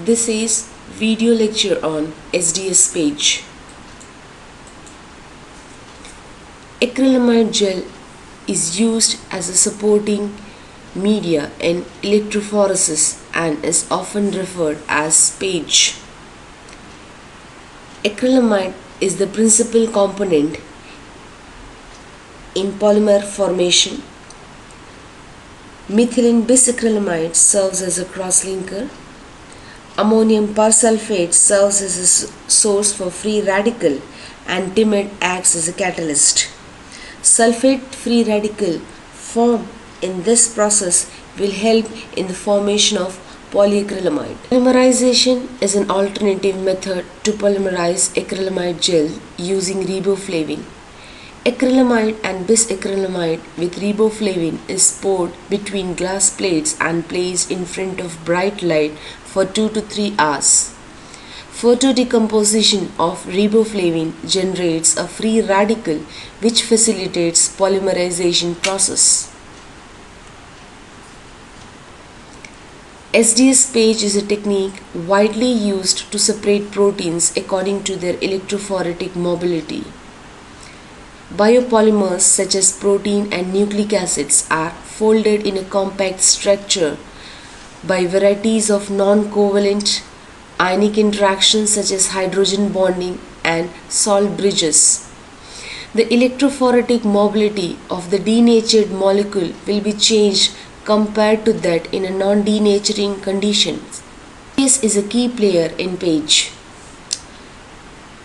This is video lecture on SDS page. Acrylamide gel is used as a supporting media in electrophoresis and is often referred as page. Acrylamide is the principal component in polymer formation. Methylene bisacrylamide serves as a crosslinker. Ammonium persulfate serves as a source for free radical and timid acts as a catalyst. Sulfate free radical formed in this process will help in the formation of polyacrylamide. Polymerization is an alternative method to polymerize acrylamide gel using riboflavin. Acrylamide and bisacrylamide with riboflavin is poured between glass plates and placed in front of bright light for 2 to 3 hours. Photodecomposition of riboflavin generates a free radical which facilitates polymerization process. SDS page is a technique widely used to separate proteins according to their electrophoretic mobility. Biopolymers such as protein and nucleic acids are folded in a compact structure by varieties of non-covalent ionic interactions such as hydrogen bonding and salt bridges. The electrophoretic mobility of the denatured molecule will be changed compared to that in a non-denaturing condition. This is a key player in page.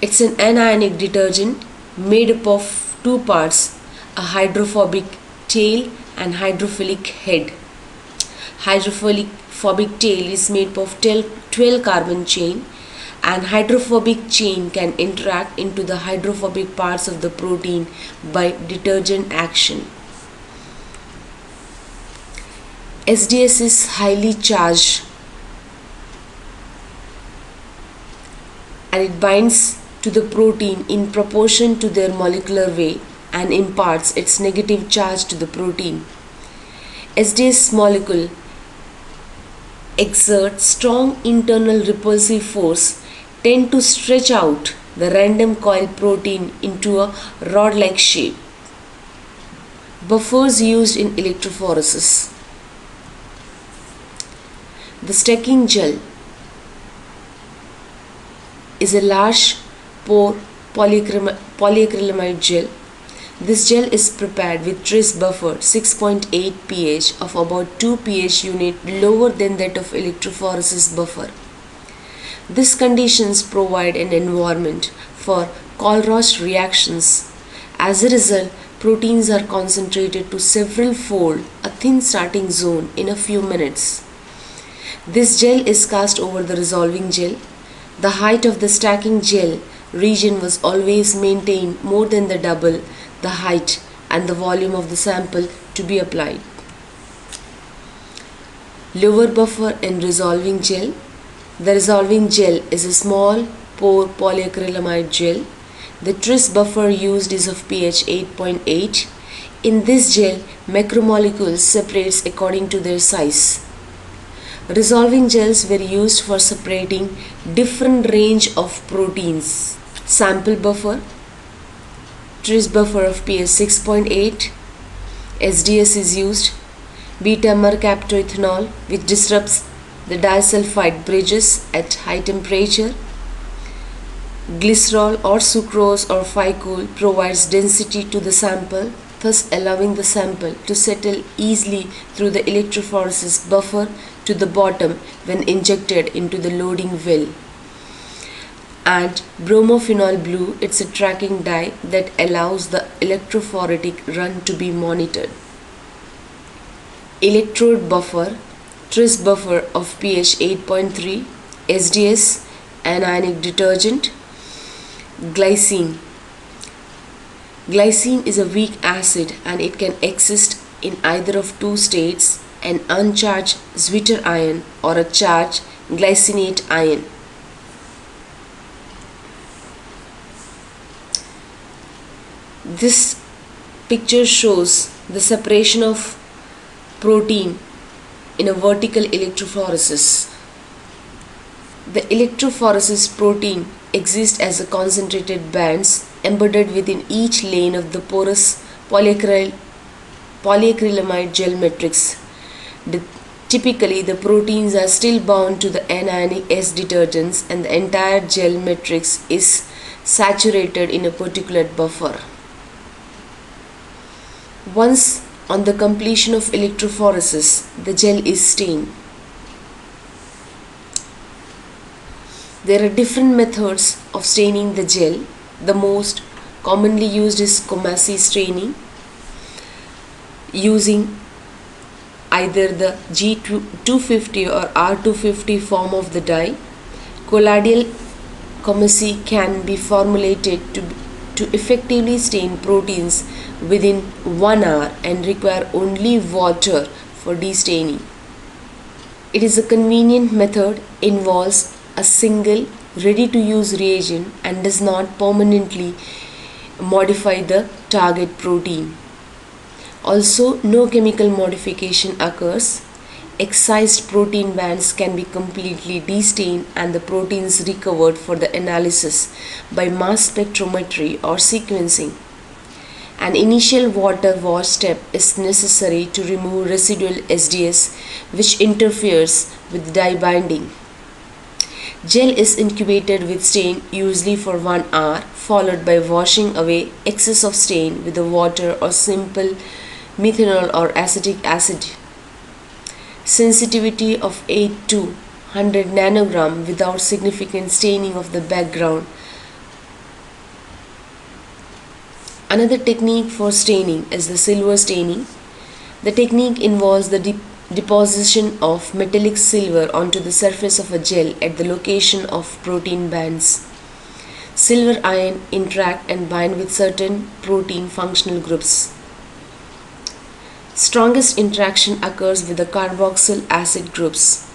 It's an anionic detergent made up of two parts, a hydrophobic tail and hydrophilic head. Hydrophobic tail is made up of 12 carbon chain, and hydrophobic chain can interact into the hydrophobic parts of the protein by detergent action. SDS is highly charged and it binds to the protein in proportion to their molecular weight and imparts its negative charge to the protein. SDS molecule exerts strong internal repulsive force, tend to stretch out the random coil protein into a rod-like shape. Buffers used in electrophoresis. The stacking gel is a large pore polyacrylamide gel. This gel is prepared with tris buffer 6.8 pH of about 2 pH unit lower than that of electrophoresis buffer. These conditions provide an environment for Colroth reactions. As a result, proteins are concentrated to several fold a thin starting zone in a few minutes. This gel is cast over the resolving gel. The height of the stacking gel region was always maintained more than the double the height and the volume of the sample to be applied. Lower buffer in resolving gel. The resolving gel is a small pore polyacrylamide gel. The tris buffer used is of pH 8.8. In this gel, macromolecules separates according to their size. Resolving gels were used for separating different range of proteins. Sample buffer, tris buffer of pH 6.8, SDS is used, beta-mercaptoethanol which disrupts the disulfide bridges at high temperature. Glycerol or sucrose or phycol provides density to the sample, thus allowing the sample to settle easily through the electrophoresis buffer to the bottom when injected into the loading well. And bromophenol blue, it's a tracking dye that allows the electrophoretic run to be monitored. Electrode buffer, tris buffer of pH 8.3, SDS, anionic detergent. Glycine. Glycine is a weak acid and it can exist in either of two states, an uncharged Zwitter ion or a charged glycinate ion. This picture shows the separation of protein in a vertical electrophoresis. The electrophoresis protein exists as a concentrated bands embedded within each lane of the porous polyacrylamide gel matrix. Typically, the proteins are still bound to the anionic S detergents and the entire gel matrix is saturated in a particulate buffer. Once on the completion of electrophoresis, the gel is stained. There are different methods of staining the gel. The most commonly used is Comasi staining, using either the G250 or R250 form of the dye. Colloidal Comasi can be formulated to effectively stain proteins within 1 hour and require only water for destaining. It is a convenient method, involves a single ready-to-use reagent and does not permanently modify the target protein. Also, no chemical modification occurs. Excised protein bands can be completely destained and the proteins recovered for the analysis by mass spectrometry or sequencing. An initial water wash step is necessary to remove residual SDS which interferes with dye binding. Gel is incubated with stain usually for 1 hour, followed by washing away excess of stain with the water or simple methanol or acetic acid. Sensitivity of 8 to 100 nanogram without significant staining of the background. Another technique for staining is the silver staining. The technique involves the deposition of metallic silver onto the surface of a gel at the location of protein bands. Silver ion interact and bind with certain protein functional groups. Strongest interaction occurs with the carboxyl acid groups.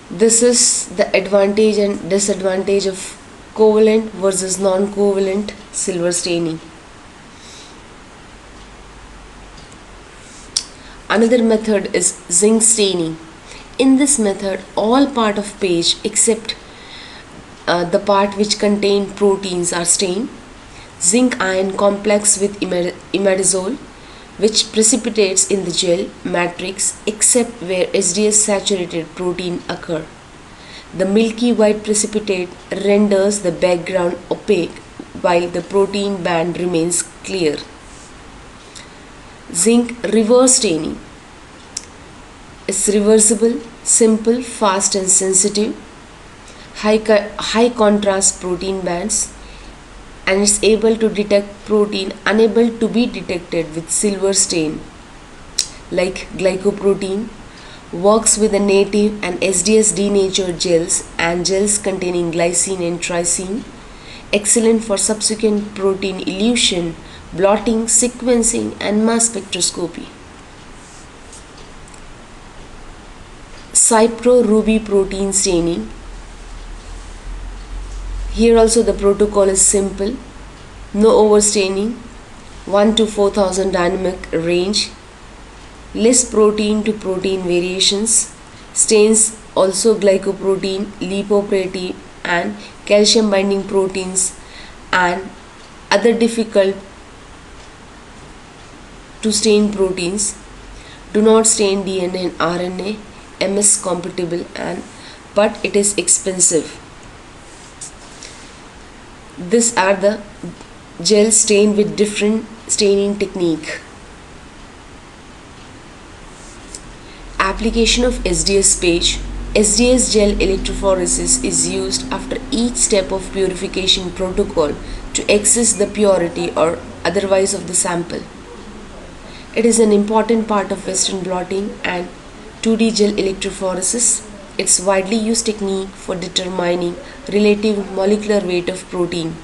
This is the advantage and disadvantage of covalent versus non-covalent silver staining. Another method is zinc staining. In this method, all part of page except the part which contain proteins are stained. Zinc ion complex with imidazole which precipitates in the gel matrix except where SDS saturated protein occur. The milky white precipitate renders the background opaque while the protein band remains clear. Zinc reverse staining is reversible, simple, fast and sensitive, high contrast protein bands, and is able to detect protein unable to be detected with silver stain like glycoprotein. Works with the native and SDS denatured gels and gels containing glycine and trypsin. Excellent for subsequent protein elution, blotting, sequencing and mass spectroscopy. Cypro-Ruby protein staining. Here also the protocol is simple. No overstaining, 1 to 4000 dynamic range, less protein to protein variations, stains also glycoprotein, lipoprotein and calcium binding proteins and other difficult to stain proteins. Do not stain DNA and RNA, MS compatible but it is expensive. These are the gel stained with different staining technique. Application of SDS page. SDS gel electrophoresis is used after each step of purification protocol to assess the purity or otherwise of the sample. It is an important part of Western blotting and 2D gel electrophoresis. It's widely used technique for determining relative molecular weight of protein.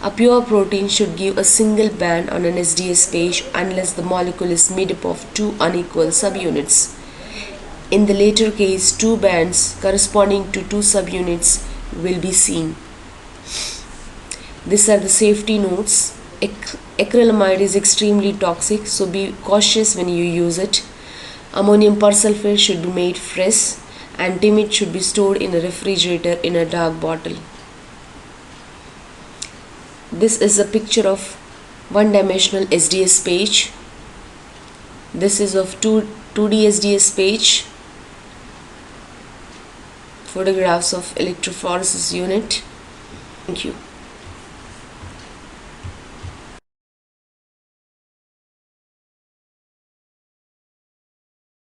A pure protein should give a single band on an SDS page unless the molecule is made up of two unequal subunits. In the later case, two bands corresponding to two subunits will be seen. These are the safety notes. Acrylamide is extremely toxic, so be cautious when you use it. Ammonium persulfate should be made fresh, and timid should be stored in a refrigerator in a dark bottle. This is a picture of one-dimensional SDS page. This is of 2D SDS page. Photographs of electrophoresis unit. Thank you.